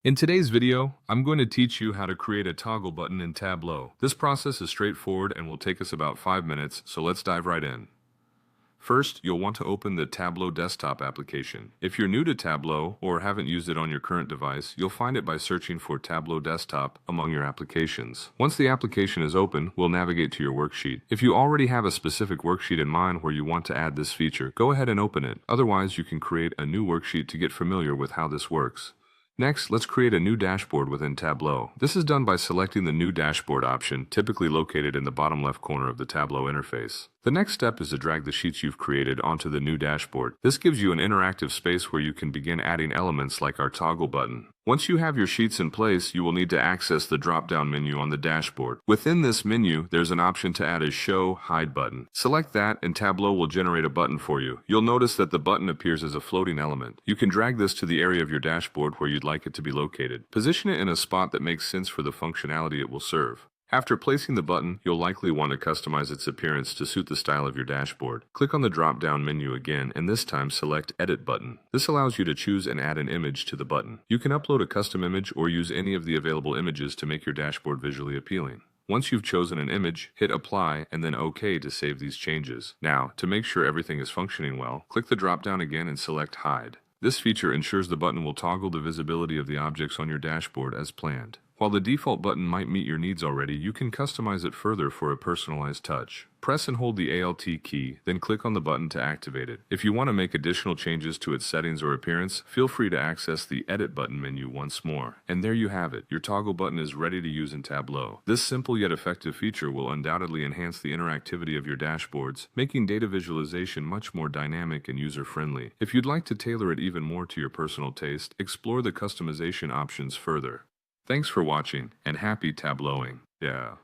In today's video, I'm going to teach you how to create a toggle button in Tableau. This process is straightforward and will take us about 5 minutes, so let's dive right in. First, you'll want to open the Tableau desktop application. If you're new to Tableau or haven't used it on your current device, you'll find it by searching for Tableau Desktop among your applications. Once the application is open, we'll navigate to your worksheet. If you already have a specific worksheet in mind where you want to add this feature, go ahead and open it. Otherwise, you can create a new worksheet to get familiar with how this works. Next, let's create a new dashboard within Tableau. This is done by selecting the New Dashboard option, typically located in the bottom left corner of the Tableau interface. The next step is to drag the sheets you've created onto the new dashboard. This gives you an interactive space where you can begin adding elements like our toggle button. Once you have your sheets in place, you will need to access the drop-down menu on the dashboard. Within this menu, there's an option to add a Show Hide button. Select that and Tableau will generate a button for you. You'll notice that the button appears as a floating element. You can drag this to the area of your dashboard where you'd like it to be located. Position it in a spot that makes sense for the functionality it will serve. After placing the button, you'll likely want to customize its appearance to suit the style of your dashboard. Click on the drop-down menu again and this time select Edit button. This allows you to choose and add an image to the button. You can upload a custom image or use any of the available images to make your dashboard visually appealing. Once you've chosen an image, hit Apply and then OK to save these changes. Now, to make sure everything is functioning well, click the drop-down again and select Hide. This feature ensures the button will toggle the visibility of the objects on your dashboard as planned. While the default button might meet your needs already, you can customize it further for a personalized touch. Press and hold the Alt key, then click on the button to activate it. If you want to make additional changes to its settings or appearance, feel free to access the Edit button menu once more. And there you have it. Your toggle button is ready to use in Tableau. This simple yet effective feature will undoubtedly enhance the interactivity of your dashboards, making data visualization much more dynamic and user-friendly. If you'd like to tailor it even more to your personal taste, explore the customization options further. Thanks for watching, and happy tableauing. Yeah.